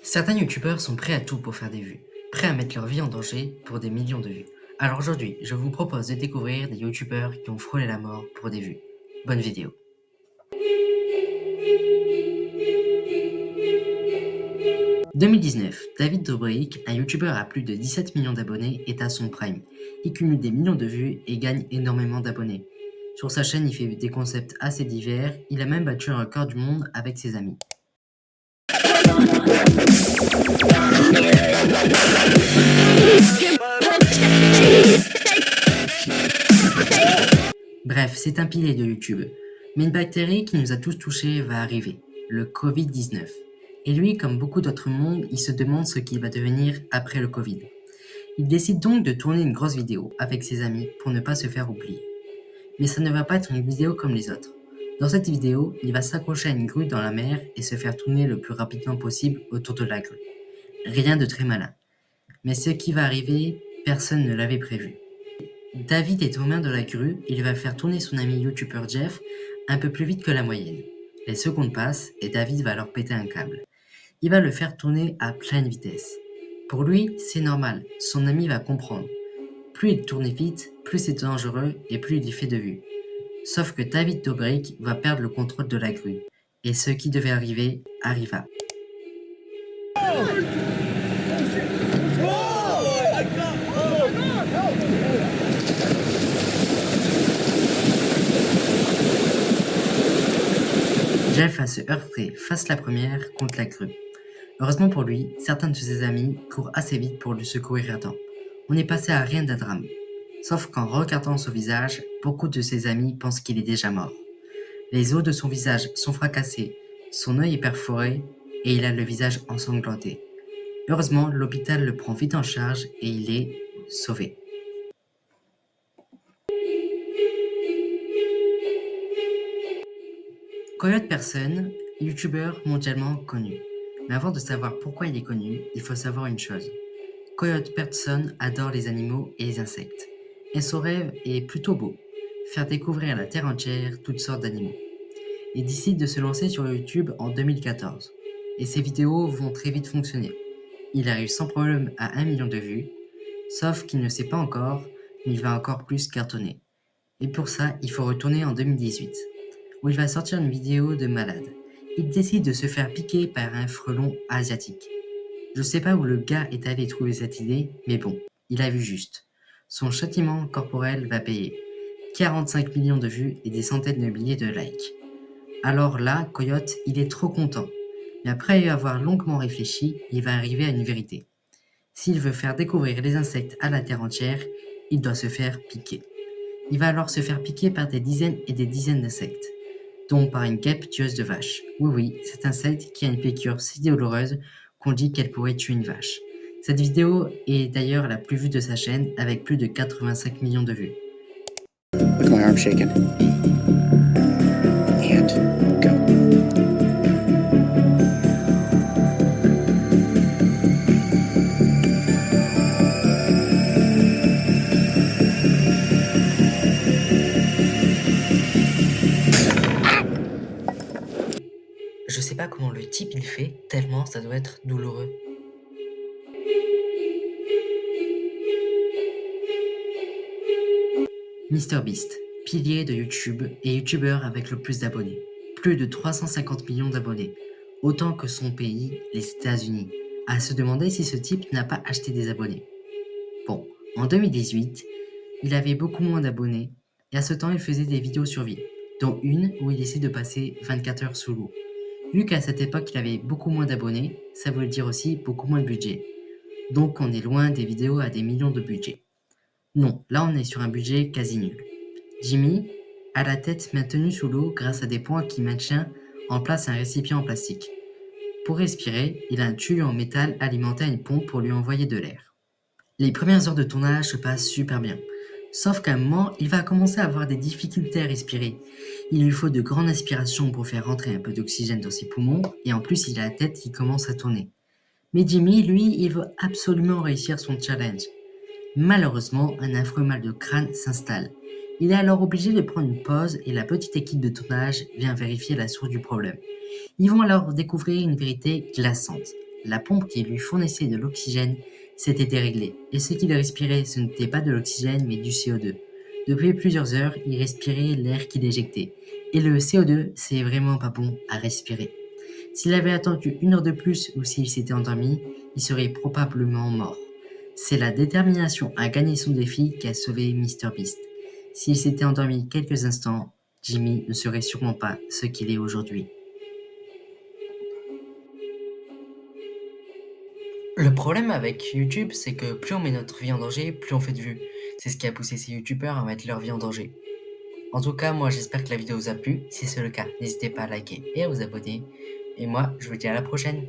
Certains youtubeurs sont prêts à tout pour faire des vues, prêts à mettre leur vie en danger pour des millions de vues. Alors aujourd'hui, je vous propose de découvrir des youtubeurs qui ont frôlé la mort pour des vues. Bonne vidéo. « 2019, David Dobrik, un youtubeur à plus de 17 millions d'abonnés, est à son prime. Il cumule des millions de vues et gagne énormément d'abonnés. Sur sa chaîne, il fait des concepts assez divers, il a même battu un record du monde avec ses amis. Bref, c'est un pilier de YouTube. Mais une bactérie qui nous a tous touchés va arriver, le Covid-19. Et lui, comme beaucoup d'autres mondes, il se demande ce qu'il va devenir après le Covid. Il décide donc de tourner une grosse vidéo avec ses amis pour ne pas se faire oublier. Mais ça ne va pas être une vidéo comme les autres. Dans cette vidéo, il va s'accrocher à une grue dans la mer et se faire tourner le plus rapidement possible autour de la grue. Rien de très malin. Mais ce qui va arriver, personne ne l'avait prévu. David est aux mains de la grue et il va faire tourner son ami youtubeur Jeff un peu plus vite que la moyenne. Les secondes passent et David va leur péter un câble. Il va le faire tourner à pleine vitesse. Pour lui, c'est normal, son ami va comprendre. Plus il tourne vite, plus c'est dangereux et plus il y fait de vues. Sauf que David Dobrik va perdre le contrôle de la grue. Et ce qui devait arriver, arriva. Jeff va se heurter face la première contre la grue. Heureusement pour lui, certains de ses amis courent assez vite pour le secourir à temps. On est passé à rien d'un drame. Sauf qu'en regardant son visage, beaucoup de ses amis pensent qu'il est déjà mort. Les os de son visage sont fracassés, son œil est perforé et il a le visage ensanglanté. Heureusement, l'hôpital le prend vite en charge et il est sauvé. Coyote Person, youtubeur mondialement connu. Mais avant de savoir pourquoi il est connu, il faut savoir une chose. Coyote Person adore les animaux et les insectes. Et son rêve est plutôt beau, faire découvrir à la terre entière toutes sortes d'animaux. Il décide de se lancer sur YouTube en 2014. Et ses vidéos vont très vite fonctionner. Il arrive sans problème à 1 million de vues, sauf qu'il ne sait pas encore, mais il va encore plus cartonner. Et pour ça, il faut retourner en 2018, où il va sortir une vidéo de malade. Il décide de se faire piquer par un frelon asiatique. Je sais pas où le gars est allé trouver cette idée, mais bon, il a vu juste. Son châtiment corporel va payer 45 millions de vues et des centaines de milliers de likes. Alors là, Coyote, il est trop content. Mais après y avoir longuement réfléchi, il va arriver à une vérité. S'il veut faire découvrir les insectes à la terre entière, il doit se faire piquer. Il va alors se faire piquer par des dizaines et des dizaines d'insectes, dont par une guêpe tueuse de vaches. Oui, cet insecte qui a une piqûre si douloureuse qu'on dit qu'elle pourrait tuer une vache. Cette vidéo est d'ailleurs la plus vue de sa chaîne avec plus de 85 millions de vues. Look at my arm shaking. And go. Je sais pas comment le type il fait, tellement ça doit être douloureux. MrBeast, pilier de YouTube et youtubeur avec le plus d'abonnés. Plus de 350 millions d'abonnés, autant que son pays, les États-Unis. À se demander si ce type n'a pas acheté des abonnés. Bon, en 2018, il avait beaucoup moins d'abonnés et à ce temps il faisait des vidéos sur vie, dont une où il essaie de passer 24 heures sous l'eau. Vu qu'à cette époque il avait beaucoup moins d'abonnés, ça veut dire aussi beaucoup moins de budget. Donc on est loin des vidéos à des millions de budget. Non, là on est sur un budget quasi nul. Jimmy a la tête maintenue sous l'eau grâce à des points qui maintiennent en place un récipient en plastique. Pour respirer, il a un tuyau en métal alimenté à une pompe pour lui envoyer de l'air. Les premières heures de tournage se passent super bien. Sauf qu'à un moment, il va commencer à avoir des difficultés à respirer. Il lui faut de grandes aspirations pour faire rentrer un peu d'oxygène dans ses poumons, et en plus il a la tête qui commence à tourner. Mais Jimmy, lui, il veut absolument réussir son challenge. Malheureusement, un affreux mal de crâne s'installe. Il est alors obligé de prendre une pause et la petite équipe de tournage vient vérifier la source du problème. Ils vont alors découvrir une vérité glaçante. La pompe qui lui fournissait de l'oxygène s'était déréglée, et ce qu'il respirait, ce n'était pas de l'oxygène, mais du CO2. Depuis plusieurs heures, il respirait l'air qu'il éjectait, et le CO2, c'est vraiment pas bon à respirer. S'il avait attendu 1 heure de plus ou s'il s'était endormi, il serait probablement mort. C'est la détermination à gagner son défi qui a sauvé MrBeast. S'il s'était endormi quelques instants, Jimmy ne serait sûrement pas ce qu'il est aujourd'hui. Le problème avec YouTube, c'est que plus on met notre vie en danger, plus on fait de vues. C'est ce qui a poussé ces youtubeurs à mettre leur vie en danger. En tout cas, moi j'espère que la vidéo vous a plu. Si c'est le cas, n'hésitez pas à liker et à vous abonner. Et moi, je vous dis à la prochaine.